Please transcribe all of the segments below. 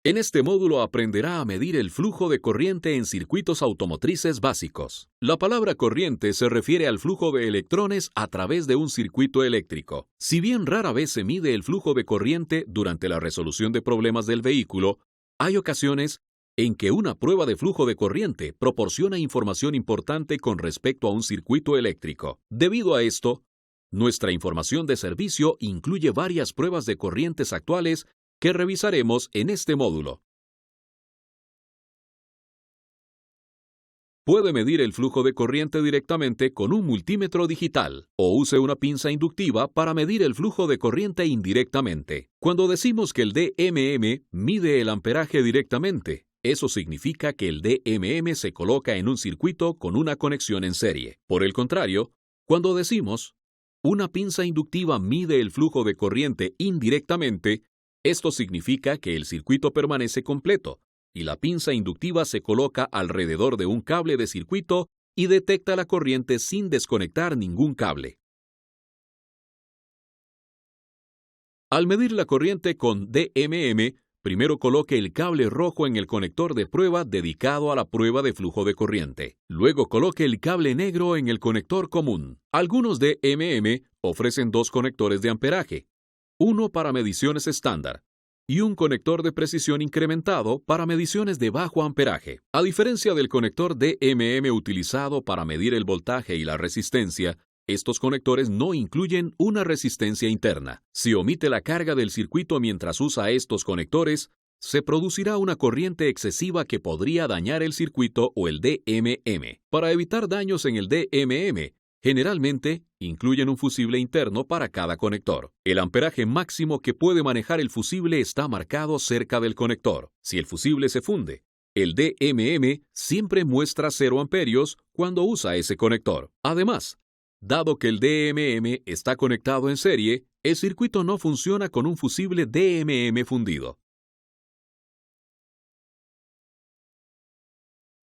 En este módulo aprenderá a medir el flujo de corriente en circuitos automotrices básicos. La palabra corriente se refiere al flujo de electrones a través de un circuito eléctrico. Si bien rara vez se mide el flujo de corriente durante la resolución de problemas del vehículo, hay ocasiones en que una prueba de flujo de corriente proporciona información importante con respecto a un circuito eléctrico. Debido a esto, nuestra información de servicio incluye varias pruebas de corrientes actuales que revisaremos en este módulo. Puede medir el flujo de corriente directamente con un multímetro digital o use una pinza inductiva para medir el flujo de corriente indirectamente. Cuando decimos que el DMM mide el amperaje directamente, eso significa que el DMM se coloca en un circuito con una conexión en serie. Por el contrario, cuando decimos una pinza inductiva mide el flujo de corriente indirectamente, esto significa que el circuito permanece completo y la pinza inductiva se coloca alrededor de un cable de circuito y detecta la corriente sin desconectar ningún cable. Al medir la corriente con DMM, primero coloque el cable rojo en el conector de prueba dedicado a la prueba de flujo de corriente. Luego coloque el cable negro en el conector común. Algunos DMM ofrecen dos conectores de amperaje, uno para mediciones estándar y un conector de precisión incrementado para mediciones de bajo amperaje. A diferencia del conector DMM utilizado para medir el voltaje y la resistencia, estos conectores no incluyen una resistencia interna. Si omite la carga del circuito mientras usa estos conectores, se producirá una corriente excesiva que podría dañar el circuito o el DMM. Para evitar daños en el DMM, generalmente incluyen un fusible interno para cada conector. El amperaje máximo que puede manejar el fusible está marcado cerca del conector. Si el fusible se funde, el DMM siempre muestra 0 amperios cuando usa ese conector. Además, dado que el DMM está conectado en serie, el circuito no funciona con un fusible DMM fundido.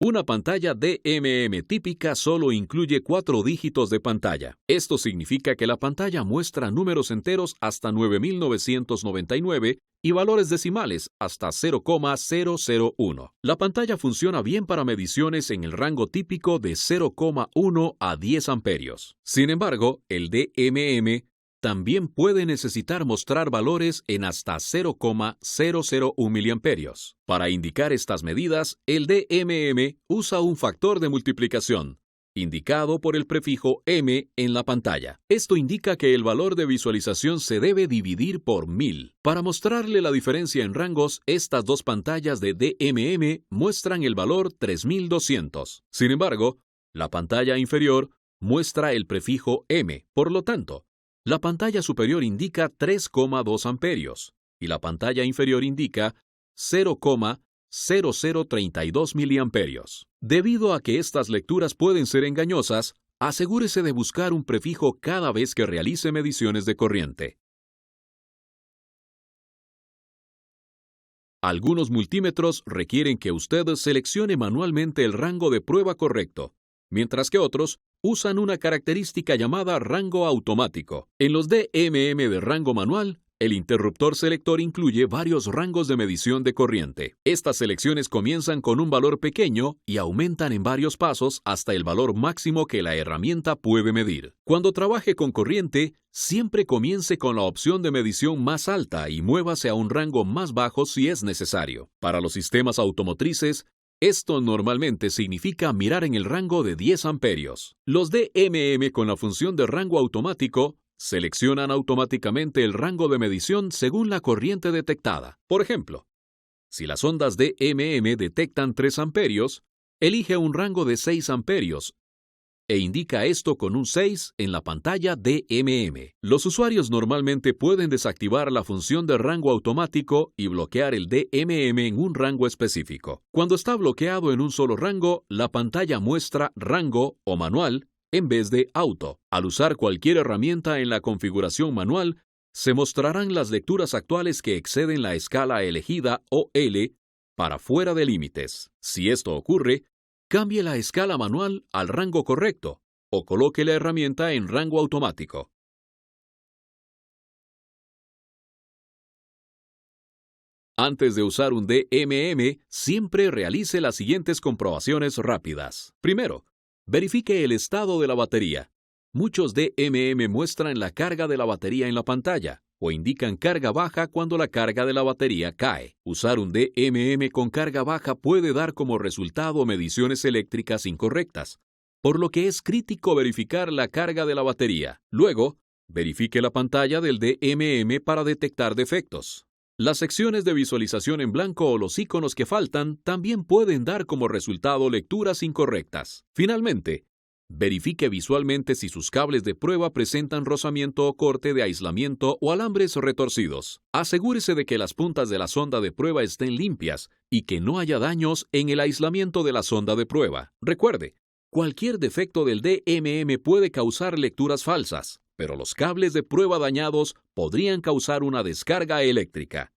Una pantalla DMM típica solo incluye 4 dígitos de pantalla. Esto significa que la pantalla muestra números enteros hasta 9999 y valores decimales hasta 0,001. La pantalla funciona bien para mediciones en el rango típico de 0,1 a 10 amperios. Sin embargo, el DMM también puede necesitar mostrar valores en hasta 0,001 miliamperios. Para indicar estas medidas, el DMM usa un factor de multiplicación, indicado por el prefijo M en la pantalla. Esto indica que el valor de visualización se debe dividir por 1000. Para mostrarle la diferencia en rangos, estas dos pantallas de DMM muestran el valor 3200. Sin embargo, la pantalla inferior muestra el prefijo M. Por lo tanto, la pantalla superior indica 3,2 amperios y la pantalla inferior indica 0,0032 miliamperios. Debido a que estas lecturas pueden ser engañosas, asegúrese de buscar un prefijo cada vez que realice mediciones de corriente. Algunos multímetros requieren que usted seleccione manualmente el rango de prueba correcto, mientras que otros usan una característica llamada rango automático. En los DMM de rango manual, el interruptor selector incluye varios rangos de medición de corriente. Estas selecciones comienzan con un valor pequeño y aumentan en varios pasos hasta el valor máximo que la herramienta puede medir. Cuando trabaje con corriente, siempre comience con la opción de medición más alta y muévase a un rango más bajo si es necesario. Para los sistemas automotrices, esto normalmente significa mirar en el rango de 10 amperios. Los DMM con la función de rango automático seleccionan automáticamente el rango de medición según la corriente detectada. Por ejemplo, si las ondas DMM detectan 3 amperios, elige un rango de 6 amperios e indica esto con un 6 en la pantalla DMM. Los usuarios normalmente pueden desactivar la función de rango automático y bloquear el DMM en un rango específico. Cuando está bloqueado en un solo rango, la pantalla muestra rango o manual en vez de auto. Al usar cualquier herramienta en la configuración manual, se mostrarán las lecturas actuales que exceden la escala elegida o L para fuera de límites. Si esto ocurre, cambie la escala manual al rango correcto o coloque la herramienta en rango automático. Antes de usar un DMM, siempre realice las siguientes comprobaciones rápidas. Primero, verifique el estado de la batería. Muchos DMM muestran la carga de la batería en la pantalla o indican carga baja cuando la carga de la batería cae. Usar un DMM con carga baja puede dar como resultado mediciones eléctricas incorrectas, por lo que es crítico verificar la carga de la batería. Luego, verifique la pantalla del DMM para detectar defectos. Las secciones de visualización en blanco o los iconos que faltan también pueden dar como resultado lecturas incorrectas. Finalmente, verifique visualmente si sus cables de prueba presentan rozamiento o corte de aislamiento o alambres retorcidos. Asegúrese de que las puntas de la sonda de prueba estén limpias y que no haya daños en el aislamiento de la sonda de prueba. Recuerde, cualquier defecto del DMM puede causar lecturas falsas, pero los cables de prueba dañados podrían causar una descarga eléctrica.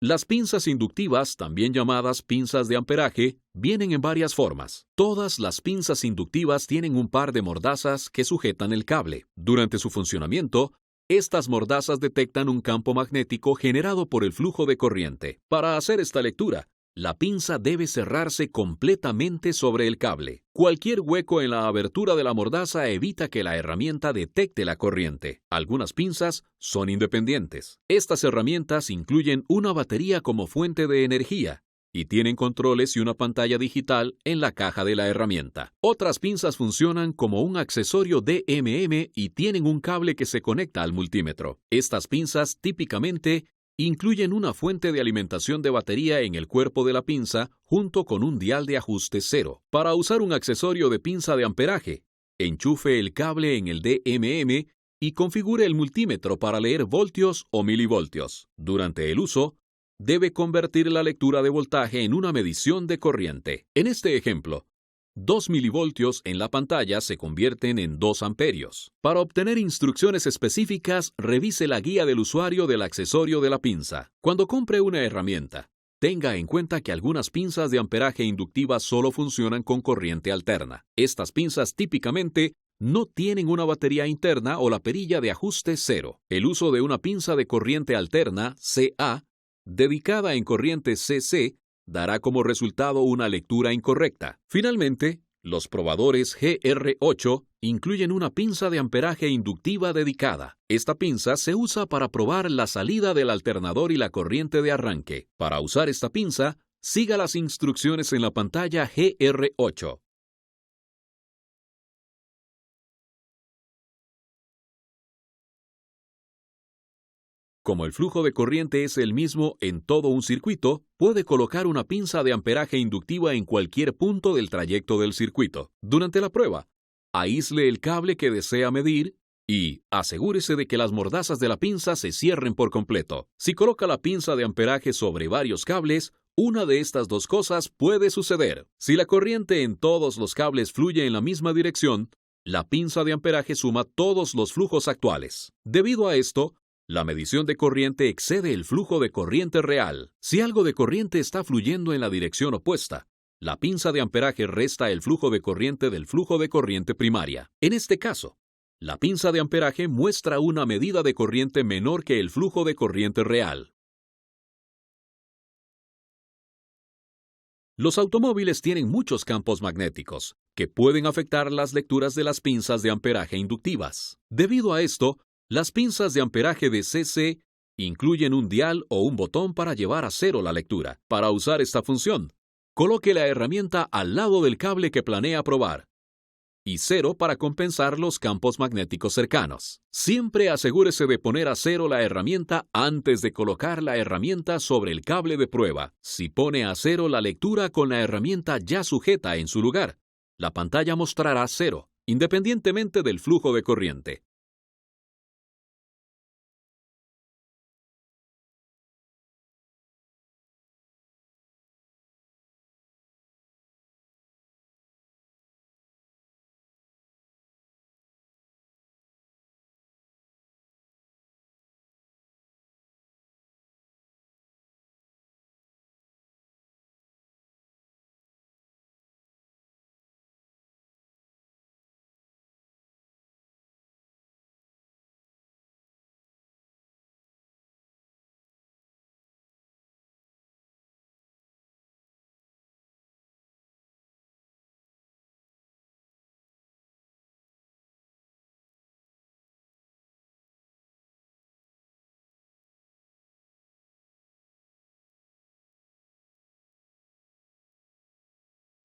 Las pinzas inductivas, también llamadas pinzas de amperaje, vienen en varias formas. Todas las pinzas inductivas tienen un par de mordazas que sujetan el cable. Durante su funcionamiento, estas mordazas detectan un campo magnético generado por el flujo de corriente. Para hacer esta lectura, la pinza debe cerrarse completamente sobre el cable. Cualquier hueco en la abertura de la mordaza evita que la herramienta detecte la corriente. Algunas pinzas son independientes. Estas herramientas incluyen una batería como fuente de energía y tienen controles y una pantalla digital en la caja de la herramienta. Otras pinzas funcionan como un accesorio DMM y tienen un cable que se conecta al multímetro. Estas pinzas típicamente incluyen una fuente de alimentación de batería en el cuerpo de la pinza junto con un dial de ajuste cero. Para usar un accesorio de pinza de amperaje, enchufe el cable en el DMM y configure el multímetro para leer voltios o milivoltios. Durante el uso, debe convertir la lectura de voltaje en una medición de corriente. En este ejemplo, 2 milivoltios en la pantalla se convierten en 2 amperios. Para obtener instrucciones específicas, revise la guía del usuario del accesorio de la pinza. Cuando compre una herramienta, tenga en cuenta que algunas pinzas de amperaje inductiva solo funcionan con corriente alterna. Estas pinzas típicamente no tienen una batería interna o la perilla de ajuste cero. El uso de una pinza de corriente alterna, CA, dedicada en corriente CC, dará como resultado una lectura incorrecta. Finalmente, los probadores GR8 incluyen una pinza de amperaje inductiva dedicada. Esta pinza se usa para probar la salida del alternador y la corriente de arranque. Para usar esta pinza, siga las instrucciones en la pantalla GR8. Como el flujo de corriente es el mismo en todo un circuito, puede colocar una pinza de amperaje inductiva en cualquier punto del trayecto del circuito. Durante la prueba, aísle el cable que desea medir y asegúrese de que las mordazas de la pinza se cierren por completo. Si coloca la pinza de amperaje sobre varios cables, una de estas dos cosas puede suceder. Si la corriente en todos los cables fluye en la misma dirección, la pinza de amperaje suma todos los flujos actuales. Debido a esto, la medición de corriente excede el flujo de corriente real. Si algo de corriente está fluyendo en la dirección opuesta, la pinza de amperaje resta el flujo de corriente del flujo de corriente primaria. En este caso, la pinza de amperaje muestra una medida de corriente menor que el flujo de corriente real. Los automóviles tienen muchos campos magnéticos, que pueden afectar las lecturas de las pinzas de amperaje inductivas. Debido a esto, las pinzas de amperaje de CC incluyen un dial o un botón para llevar a cero la lectura. Para usar esta función, coloque la herramienta al lado del cable que planea probar y cero para compensar los campos magnéticos cercanos. Siempre asegúrese de poner a cero la herramienta antes de colocar la herramienta sobre el cable de prueba. Si pone a cero la lectura con la herramienta ya sujeta en su lugar, la pantalla mostrará cero, independientemente del flujo de corriente.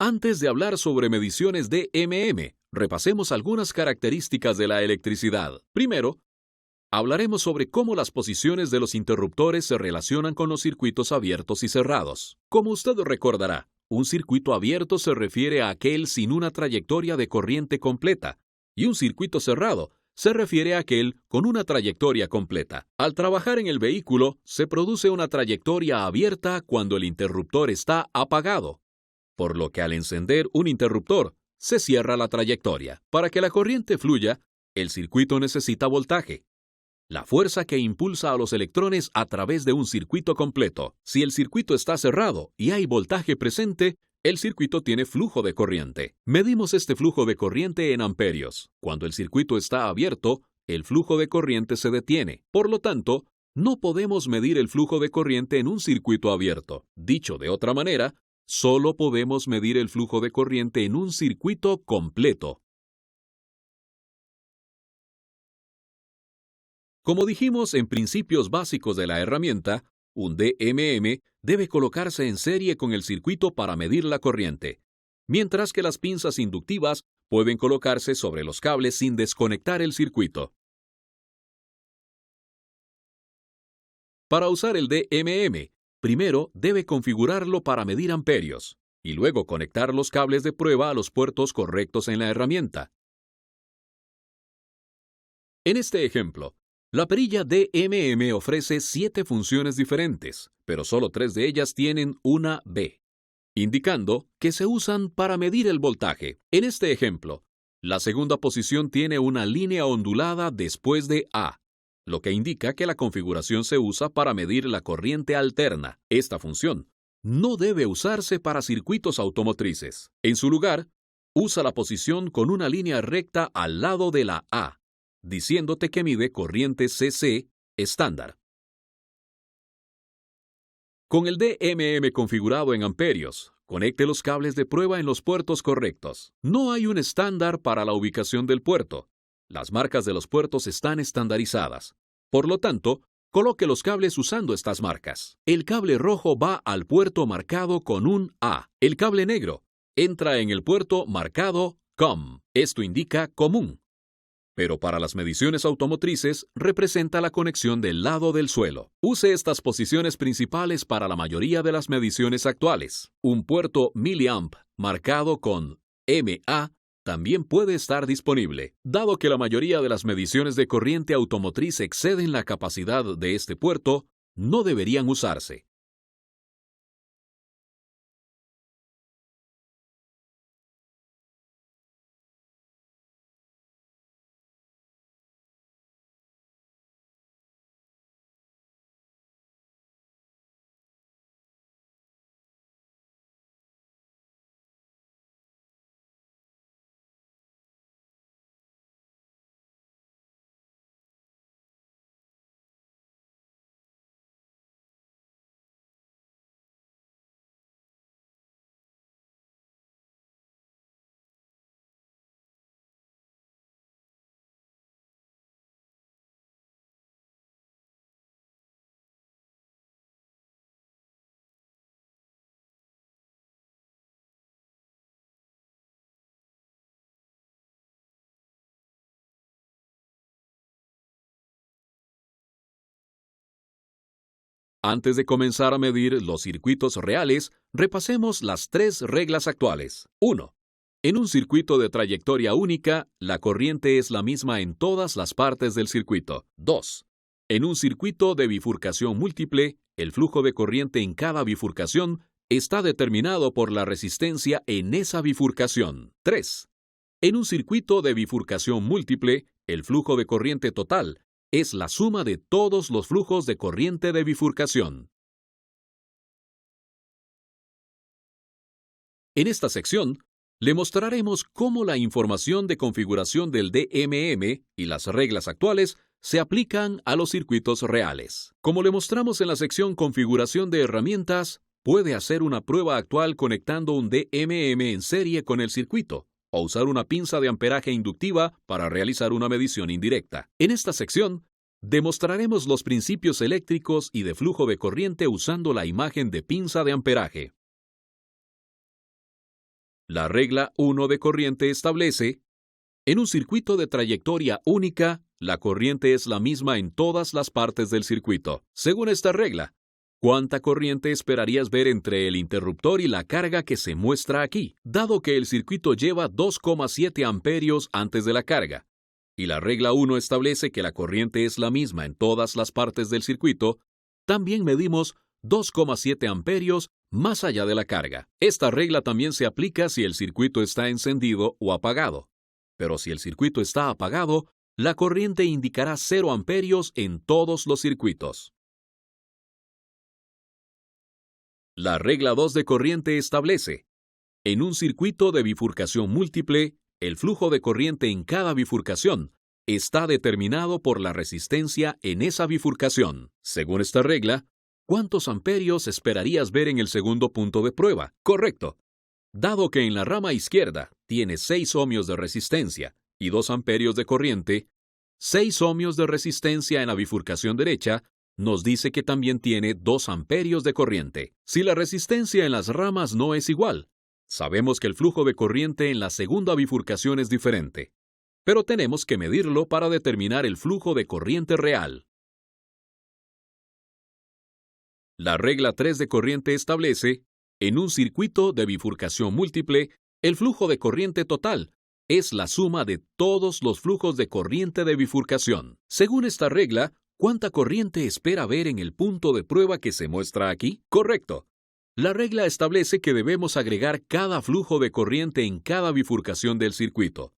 Antes de hablar sobre mediciones de repasemos algunas características de la electricidad. Primero, hablaremos sobre cómo las posiciones de los interruptores se relacionan con los circuitos abiertos y cerrados. Como usted recordará, un circuito abierto se refiere a aquel sin una trayectoria de corriente completa, y un circuito cerrado se refiere a aquel con una trayectoria completa. Al trabajar en el vehículo, se produce una trayectoria abierta cuando el interruptor está apagado, por lo que al encender un interruptor, se cierra la trayectoria. Para que la corriente fluya, el circuito necesita voltaje, la fuerza que impulsa a los electrones a través de un circuito completo. Si el circuito está cerrado y hay voltaje presente, el circuito tiene flujo de corriente. Medimos este flujo de corriente en amperios. Cuando el circuito está abierto, el flujo de corriente se detiene. Por lo tanto, no podemos medir el flujo de corriente en un circuito abierto. Dicho de otra manera, solo podemos medir el flujo de corriente en un circuito completo. Como dijimos en principios básicos de la herramienta, un DMM debe colocarse en serie con el circuito para medir la corriente, mientras que las pinzas inductivas pueden colocarse sobre los cables sin desconectar el circuito. Para usar el DMM, primero debe configurarlo para medir amperios, y luego conectar los cables de prueba a los puertos correctos en la herramienta. En este ejemplo, la perilla DMM ofrece 7 funciones diferentes, pero solo 3 de ellas tienen una B, indicando que se usan para medir el voltaje. En este ejemplo, la segunda posición tiene una línea ondulada después de A, lo que indica que la configuración se usa para medir la corriente alterna. Esta función no debe usarse para circuitos automotrices. En su lugar, usa la posición con una línea recta al lado de la A, diciéndote que mide corriente CC estándar. Con el DMM configurado en amperios, conecte los cables de prueba en los puertos correctos. No hay un estándar para la ubicación del puerto. Las marcas de los puertos están estandarizadas. Por lo tanto, coloque los cables usando estas marcas. El cable rojo va al puerto marcado con un A. El cable negro entra en el puerto marcado COM. Esto indica común. Pero para las mediciones automotrices representa la conexión del lado del suelo. Use estas posiciones principales para la mayoría de las mediciones actuales. Un puerto miliamp marcado con MA también puede estar disponible. Dado que la mayoría de las mediciones de corriente automotriz exceden la capacidad de este puerto, no deberían usarse. Antes de comenzar a medir los circuitos reales, repasemos las 3 reglas actuales. 1. En un circuito de trayectoria única, la corriente es la misma en todas las partes del circuito. 2. En un circuito de bifurcación múltiple, el flujo de corriente en cada bifurcación está determinado por la resistencia en esa bifurcación. 3. En un circuito de bifurcación múltiple, el flujo de corriente total es la suma de todos los flujos de corriente de bifurcación. En esta sección, le mostraremos cómo la información de configuración del DMM y las reglas actuales se aplican a los circuitos reales. Como le mostramos en la sección Configuración de herramientas, puede hacer una prueba actual conectando un DMM en serie con el circuito, o usar una pinza de amperaje inductiva para realizar una medición indirecta. En esta sección, demostraremos los principios eléctricos y de flujo de corriente usando la imagen de pinza de amperaje. La regla 1 de corriente establece: en un circuito de trayectoria única, la corriente es la misma en todas las partes del circuito. Según esta regla, ¿cuánta corriente esperarías ver entre el interruptor y la carga que se muestra aquí? Dado que el circuito lleva 2,7 amperios antes de la carga, y la regla 1 establece que la corriente es la misma en todas las partes del circuito, también medimos 2,7 amperios más allá de la carga. Esta regla también se aplica si el circuito está encendido o apagado. Pero si el circuito está apagado, la corriente indicará 0 amperios en todos los circuitos. La regla 2 de corriente establece: en un circuito de bifurcación múltiple, el flujo de corriente en cada bifurcación está determinado por la resistencia en esa bifurcación. Según esta regla, ¿cuántos amperios esperarías ver en el segundo punto de prueba? Correcto. Dado que en la rama izquierda tiene 6 ohmios de resistencia y 2 amperios de corriente, 6 ohmios de resistencia en la bifurcación derecha nos dice que también tiene 2 amperios de corriente. Si la resistencia en las ramas no es igual, sabemos que el flujo de corriente en la segunda bifurcación es diferente, pero tenemos que medirlo para determinar el flujo de corriente real. La regla 3 de corriente establece: en un circuito de bifurcación múltiple, el flujo de corriente total es la suma de todos los flujos de corriente de bifurcación. Según esta regla, ¿cuánta corriente espera ver en el punto de prueba que se muestra aquí? Correcto. La regla establece que debemos agregar cada flujo de corriente en cada bifurcación del circuito,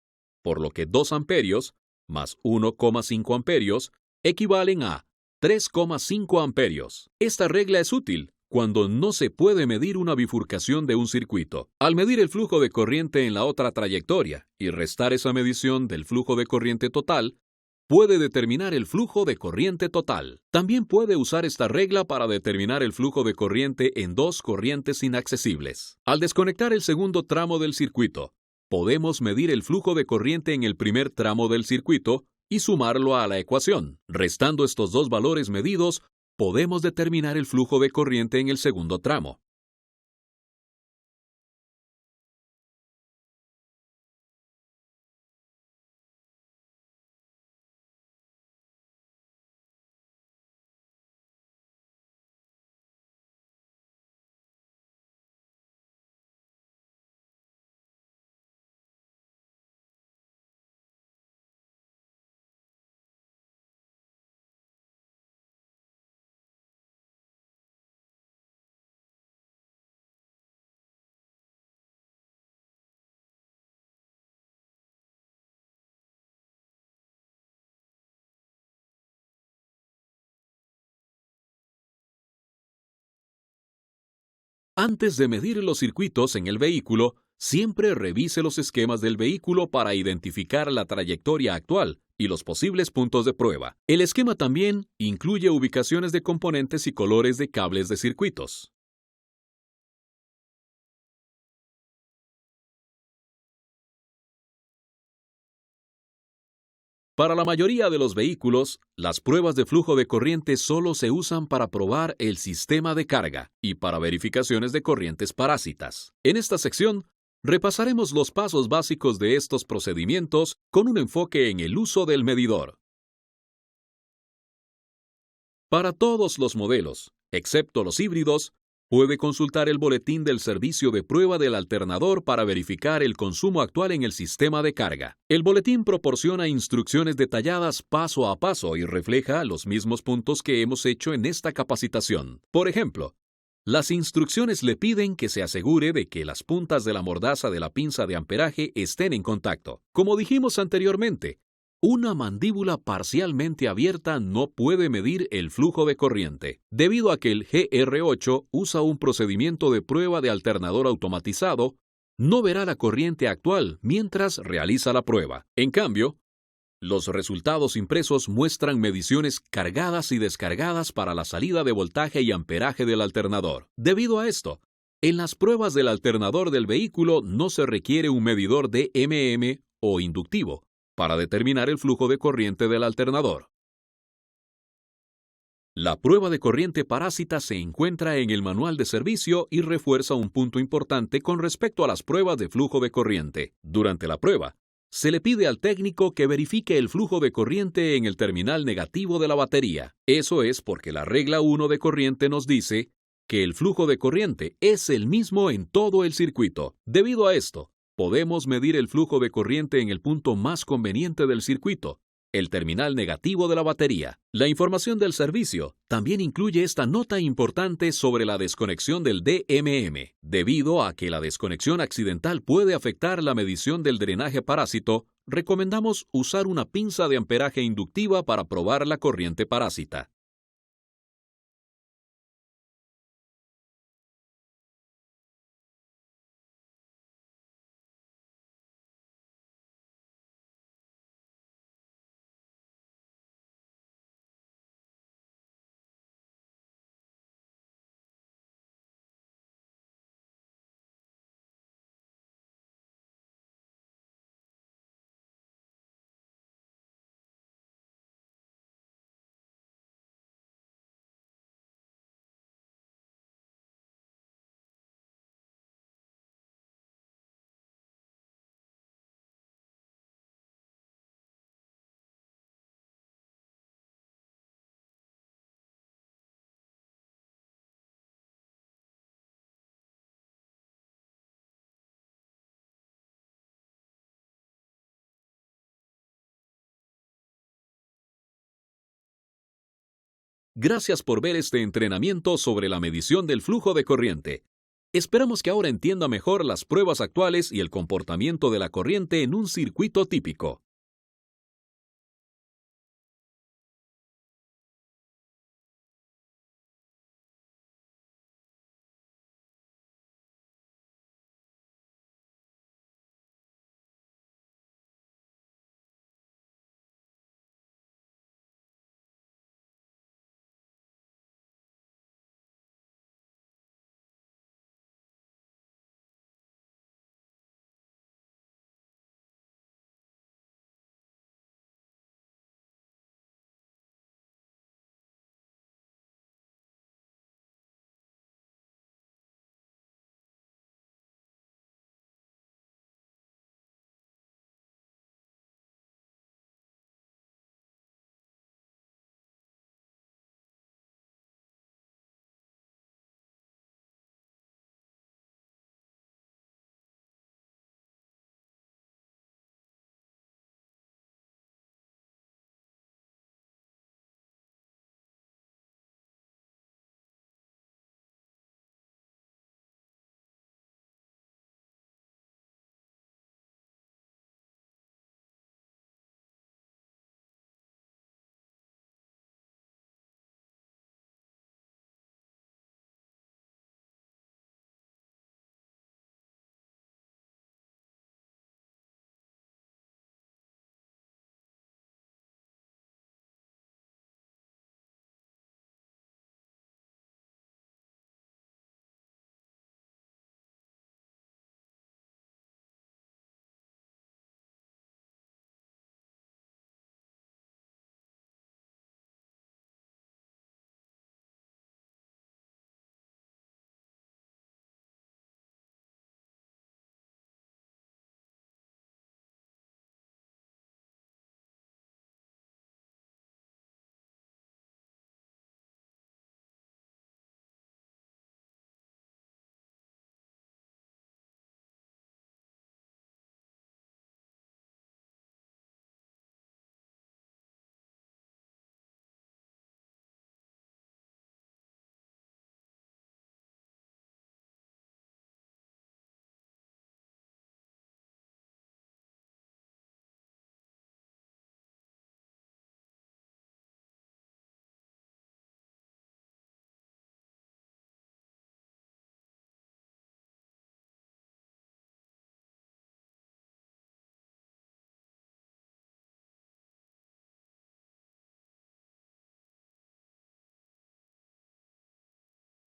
por lo que 2 amperios más 1,5 amperios equivalen a 3,5 amperios. Esta regla es útil cuando no se puede medir una bifurcación de un circuito. Al medir el flujo de corriente en la otra trayectoria y restar esa medición del flujo de corriente total, puede determinar el flujo de corriente total. También puede usar esta regla para determinar el flujo de corriente en 2 corrientes inaccesibles. Al desconectar el segundo tramo del circuito, podemos medir el flujo de corriente en el primer tramo del circuito y sumarlo a la ecuación. Restando estos 2 valores medidos, podemos determinar el flujo de corriente en el segundo tramo. Antes de medir los circuitos en el vehículo, siempre revise los esquemas del vehículo para identificar la trayectoria actual y los posibles puntos de prueba. El esquema también incluye ubicaciones de componentes y colores de cables de circuitos. Para la mayoría de los vehículos, las pruebas de flujo de corriente solo se usan para probar el sistema de carga y para verificaciones de corrientes parásitas. En esta sección, repasaremos los pasos básicos de estos procedimientos con un enfoque en el uso del medidor. Para todos los modelos, excepto los híbridos, puede consultar el boletín del servicio de prueba del alternador para verificar el consumo actual en el sistema de carga. El boletín proporciona instrucciones detalladas paso a paso y refleja los mismos puntos que hemos hecho en esta capacitación. Por ejemplo, las instrucciones le piden que se asegure de que las puntas de la mordaza de la pinza de amperaje estén en contacto. Como dijimos anteriormente, una mandíbula parcialmente abierta no puede medir el flujo de corriente, debido a que el GR8 usa un procedimiento de prueba de alternador automatizado. No verá la corriente actual mientras realiza la prueba. En cambio, los resultados impresos muestran mediciones cargadas y descargadas para la salida de voltaje y amperaje del alternador. Debido a esto, en las pruebas del alternador del vehículo no se requiere un medidor de o inductivo para determinar el flujo de corriente del alternador. La prueba de corriente parásita se encuentra en el manual de servicio y refuerza un punto importante con respecto a las pruebas de flujo de corriente. Durante la prueba, se le pide al técnico que verifique el flujo de corriente en el terminal negativo de la batería. Eso es porque la regla 1 de corriente nos dice que el flujo de corriente es el mismo en todo el circuito. Debido a esto, podemos medir el flujo de corriente en el punto más conveniente del circuito, el terminal negativo de la batería. La información del servicio también incluye esta nota importante sobre la desconexión del DMM. Debido a que la desconexión accidental puede afectar la medición del drenaje parásito, recomendamos usar una pinza de amperaje inductiva para probar la corriente parásita. Gracias por ver este entrenamiento sobre la medición del flujo de corriente. Esperamos que ahora entienda mejor las pruebas actuales y el comportamiento de la corriente en un circuito típico.